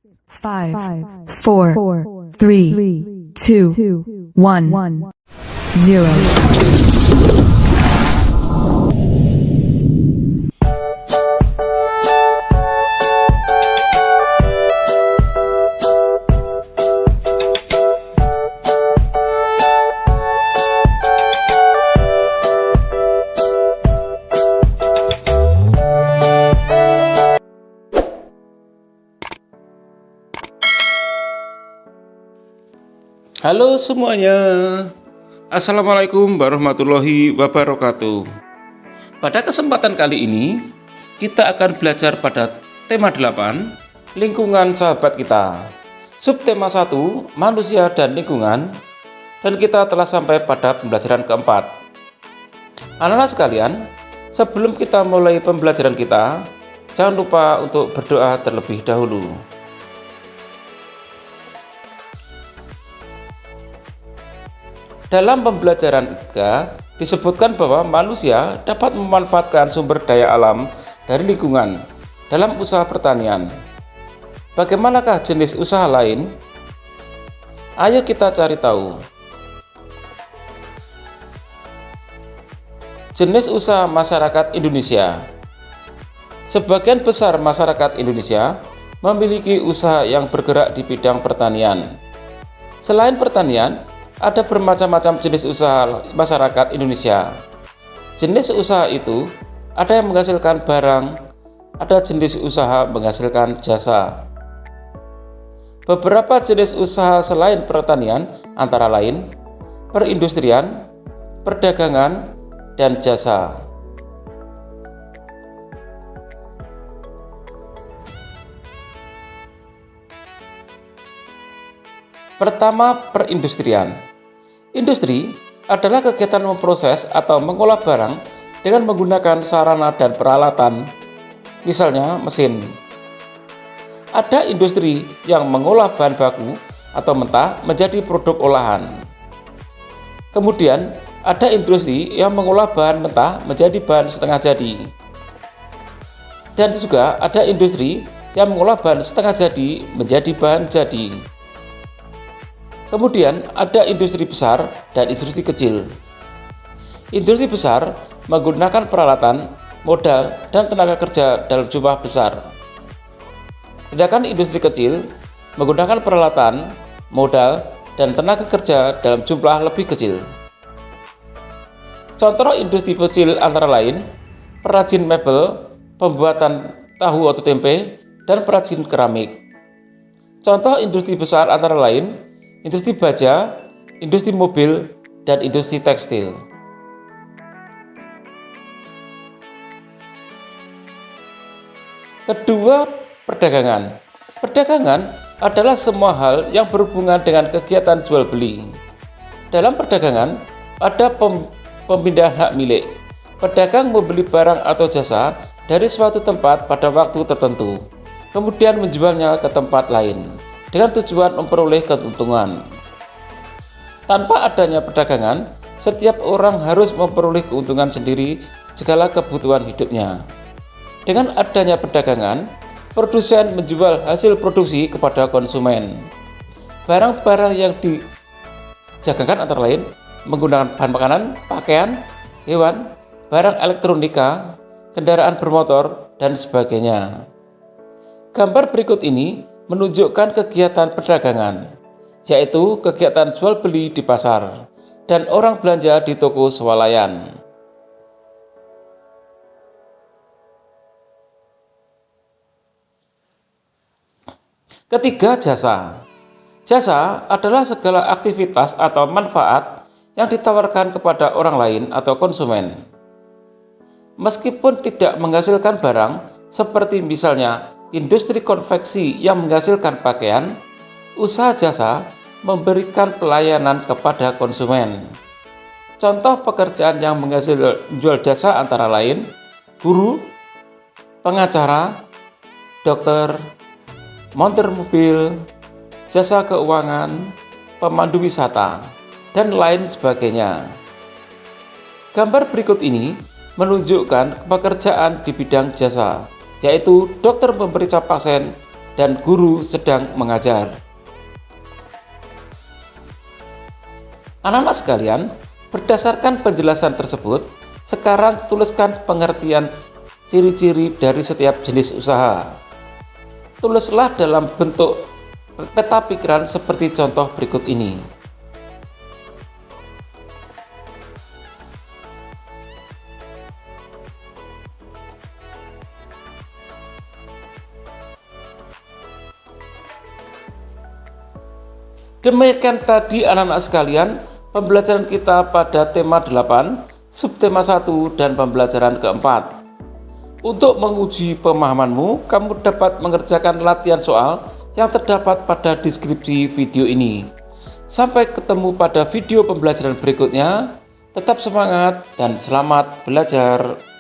5, 4, 3, 2, 1, 0. Halo semuanya, Assalamualaikum warahmatullahi wabarakatuh. Pada kesempatan kali ini, kita akan belajar pada tema 8, lingkungan sahabat kita. Subtema 1, manusia dan lingkungan. Dan kita telah sampai pada pembelajaran keempat. Anak-anak sekalian, sebelum kita mulai pembelajaran kita, jangan lupa untuk berdoa terlebih dahulu. Dalam pembelajaran ketiga, disebutkan bahwa manusia dapat memanfaatkan sumber daya alam dari lingkungan dalam usaha pertanian. Bagaimanakah jenis usaha lain? Ayo kita cari tahu. Jenis usaha masyarakat Indonesia. Sebagian besar masyarakat Indonesia memiliki usaha yang bergerak di bidang pertanian. Selain pertanian, ada bermacam-macam jenis usaha masyarakat Indonesia. Jenis usaha itu ada yang menghasilkan barang, ada jenis usaha menghasilkan jasa. Beberapa jenis usaha selain pertanian antara lain perindustrian, perdagangan, dan jasa. Pertama, perindustrian. Industri adalah kegiatan memproses atau mengolah barang dengan menggunakan sarana dan peralatan, misalnya mesin. Ada industri yang mengolah bahan baku atau mentah menjadi produk olahan. Kemudian, ada industri yang mengolah bahan mentah menjadi bahan setengah jadi. Dan juga ada industri yang mengolah bahan setengah jadi menjadi bahan jadi. Kemudian ada industri besar dan industri kecil. Industri besar menggunakan peralatan, modal, dan tenaga kerja dalam jumlah besar. Sedangkan industri kecil menggunakan peralatan, modal, dan tenaga kerja dalam jumlah lebih kecil. Contoh industri kecil antara lain perajin mebel, pembuatan tahu atau tempe, dan perajin keramik. Contoh industri besar antara lain industri baja, industri mobil, dan industri tekstil. Kedua, perdagangan. Perdagangan adalah semua hal yang berhubungan dengan kegiatan jual beli. Dalam perdagangan, ada pemindahan hak milik. Pedagang membeli barang atau jasa dari suatu tempat pada waktu tertentu, kemudian menjualnya ke tempat lain dengan tujuan memperoleh keuntungan. Tanpa adanya perdagangan, setiap orang harus memperoleh keuntungan sendiri segala kebutuhan hidupnya. Dengan adanya perdagangan, produsen menjual hasil produksi kepada konsumen. Barang-barang yang didagangkan antara lain menggunakan bahan makanan, pakaian, hewan, barang elektronika, kendaraan bermotor, dan sebagainya. Gambar berikut ini menunjukkan kegiatan perdagangan, yaitu kegiatan jual beli di pasar dan orang belanja di toko swalayan. Ketiga, jasa. Jasa adalah segala aktivitas atau manfaat yang ditawarkan kepada orang lain atau konsumen. Meskipun tidak menghasilkan barang, seperti misalnya industri konveksi yang menghasilkan pakaian, usaha jasa memberikan pelayanan kepada konsumen. Contoh pekerjaan yang menghasilkan jual jasa antara lain guru, pengacara, dokter, montir mobil, jasa keuangan, pemandu wisata, dan lain sebagainya. Gambar berikut ini menunjukkan pekerjaan di bidang jasa, yaitu dokter memeriksa pasien, dan guru sedang mengajar. Anak-anak sekalian, berdasarkan penjelasan tersebut, sekarang tuliskan pengertian ciri-ciri dari setiap jenis usaha. Tulislah dalam bentuk peta pikiran seperti contoh berikut ini. Demikian tadi anak-anak sekalian, pembelajaran kita pada tema 8, subtema 1 dan pembelajaran keempat. Untuk menguji pemahamanmu, kamu dapat mengerjakan latihan soal yang terdapat pada deskripsi video ini. Sampai ketemu pada video pembelajaran berikutnya. Tetap semangat dan selamat belajar.